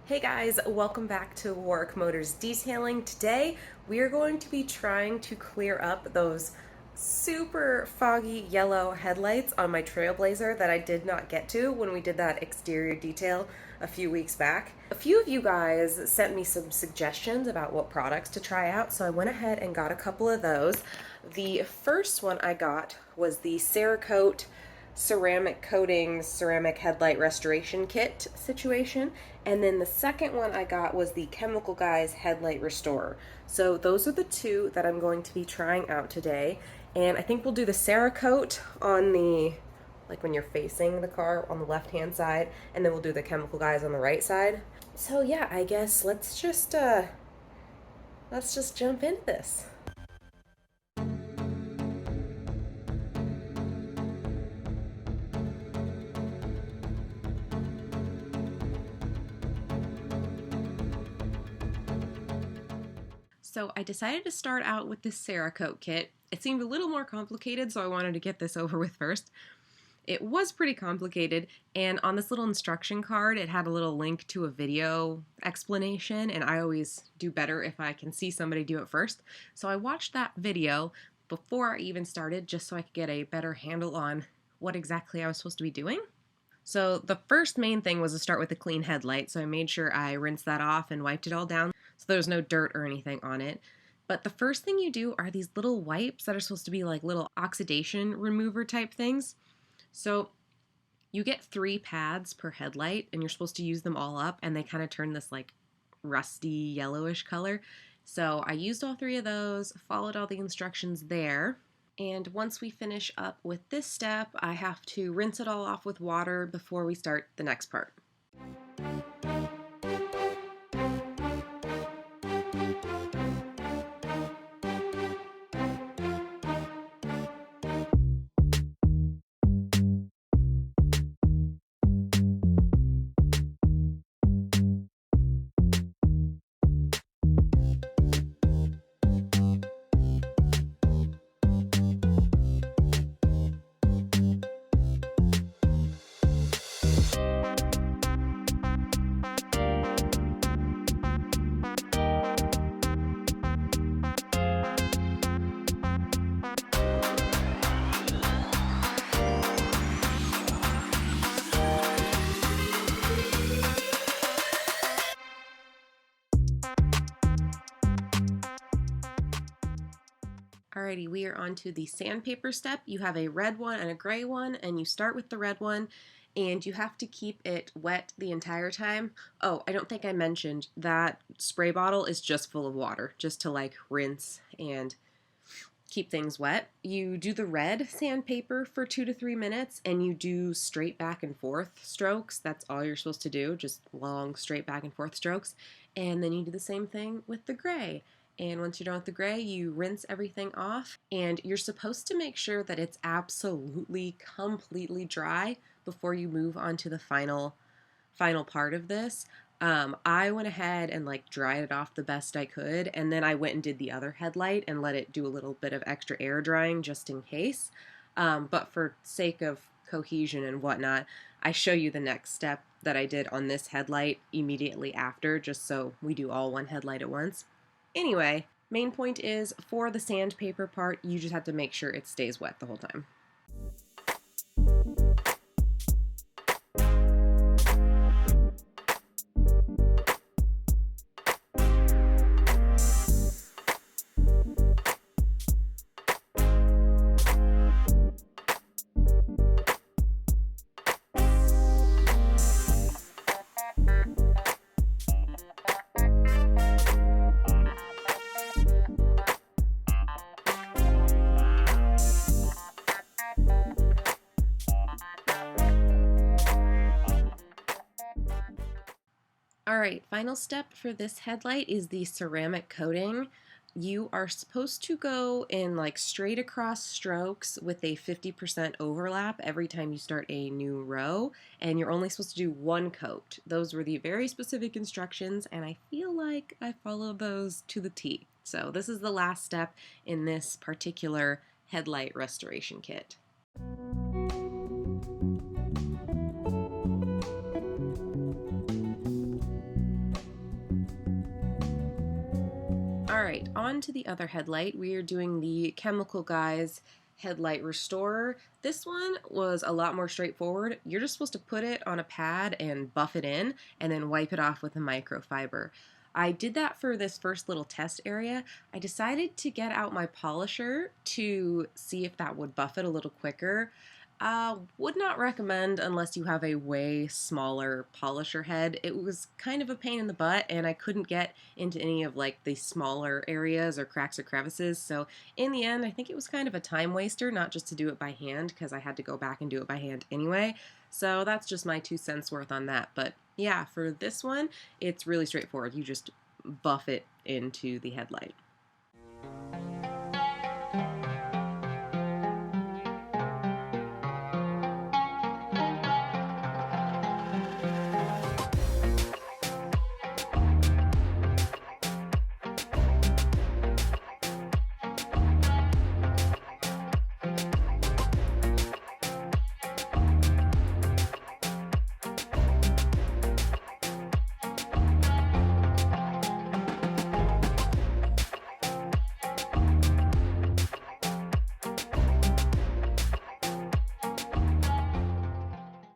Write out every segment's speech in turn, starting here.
Hey guys, welcome back to Warrick Motors Detailing. Today we are going to be trying to clear up those super foggy yellow headlights on my Trailblazer that I did not get to when we did that exterior detail a few weeks back. A few of you guys sent me some suggestions about what products to try out, so I went ahead and got a couple of those. The first one I got was the Cerakote ceramic coatings, ceramic headlight restoration kit situation. And then the second one I got was the Chemical Guys Headlight Restorer. So those are the two that I'm going to be trying out today. And I think we'll do the Cerakote on the, like when you're facing the car on the left hand side, and then we'll do the Chemical Guys on the right side. So yeah, I guess let's just jump into this. So I decided to start out with this Cerakote kit. It seemed a little more complicated, so I wanted to get this over with first. It was pretty complicated, and on this little instruction card, it had a little link to a video explanation, and I always do better if I can see somebody do it first. So I watched that video before I even started, just so I could get a better handle on what exactly I was supposed to be doing. So the first main thing was to start with a clean headlight, so I made sure I rinsed that off and wiped it all down so there was no dirt or anything on it. But the first thing you do are these little wipes that are supposed to be like little oxidation remover type things. So you get 3 pads per headlight, and you're supposed to use them all up, and they kind of turn this like rusty yellowish color. So I used all 3 of those, followed all the instructions there. And once we finish up with this step, I have to rinse it all off with water before we start the next part. Alrighty, we are on to the sandpaper step. You have a red one and a gray one, and you start with the red one, and you have to keep it wet the entire time. Oh, I don't think I mentioned that spray bottle is just full of water, just to like rinse and keep things wet. You do the red sandpaper for 2 to 3 minutes, and you do straight back and forth strokes. That's all you're supposed to do, just long straight back and forth strokes. And then you do the same thing with the gray. And once you're done with the gray, you rinse everything off, and you're supposed to make sure that it's absolutely completely dry before you move on to the final part of this. I went ahead and like dried it off the best I could, and then I went and did the other headlight and let it do a little bit of extra air drying just in case. But for sake of cohesion and whatnot, I show you the next step that I did on this headlight immediately after, just so we do all one headlight at once. Anyway, main point is for the sandpaper part, you just have to make sure it stays wet the whole time. Alright, final step for this headlight is the ceramic coating. You are supposed to go in like straight across strokes with a 50% overlap every time you start a new row, and you're only supposed to do 1 coat. Those were the very specific instructions, and I feel like I followed those to the T. So this is the last step in this particular headlight restoration kit. Alright, on to the other headlight. We are doing the Chemical Guys Headlight Restorer. This one was a lot more straightforward. You're just supposed to put it on a pad and buff it in, and then wipe it off with a microfiber. I did that for this first little test area. I decided to get out my polisher to see if that would buff it a little quicker. Would not recommend unless you have a way smaller polisher head. It was kind of a pain in the butt, and I couldn't get into any of like the smaller areas or cracks or crevices. So in the end, I think it was kind of a time waster, not just to do it by hand, because I had to go back and do it by hand anyway. So that's just my 2 cents worth on that. But yeah, for this one, it's really straightforward. You just buff it into the headlight.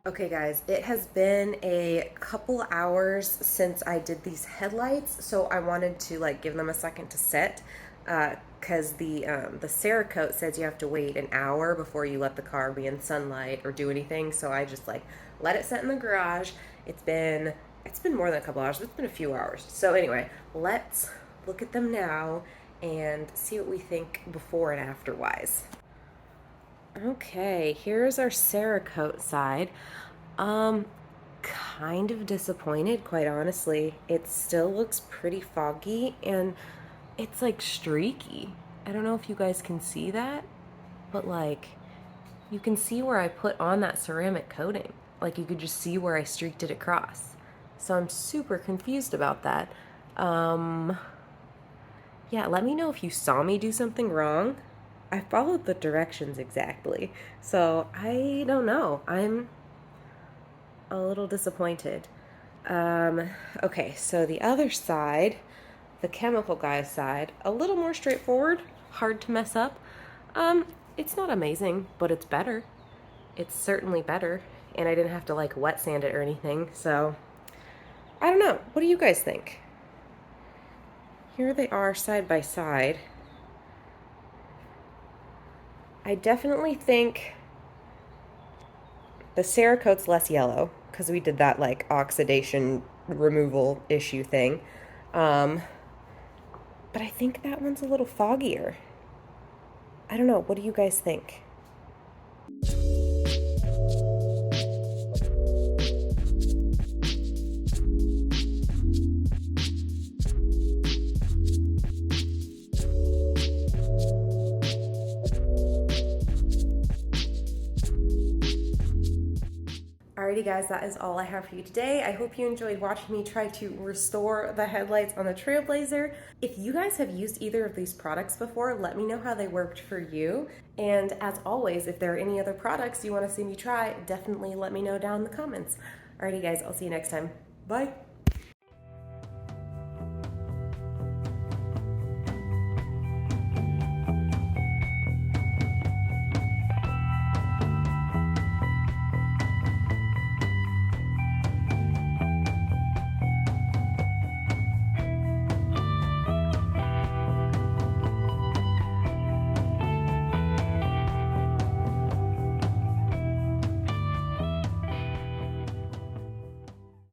Okay guys, it has been a couple hours since I did these headlights, so I wanted to like give them a second to set, because the Cerakote says you have to wait an hour before you let the car be in sunlight or do anything. So I just like let it set in the garage. It's been more than a couple hours. It's been a few hours. So anyway, let's look at them now and see what we think before and after wise. Okay, here's our Cerakote side. Kind of disappointed, quite honestly. It still looks pretty foggy and it's like streaky. I don't know if you guys can see that, but like you can see where I put on that ceramic coating. Like you could just see where I streaked it across. So I'm super confused about that. Yeah, let me know if you saw me do something wrong. I followed the directions exactly, so I don't know. I'm a little disappointed. Okay, so the other side, the Chemical Guys side, a little more straightforward, hard to mess up. It's not amazing, but it's better. It's certainly better, and I didn't have to like wet sand it or anything, so I don't know. What do you guys think? Here they are side by side. I definitely think the Cerakote's less yellow because we did that like oxidation removal issue thing. But I think that one's a little foggier. I don't know. What do you guys think? Alrighty guys, that is all I have for you today. I hope you enjoyed watching me try to restore the headlights on the Trailblazer. If you guys have used either of these products before, let me know how they worked for you. And as always, if there are any other products you want to see me try, definitely let me know down in the comments. Alrighty guys, I'll see you next time. Bye!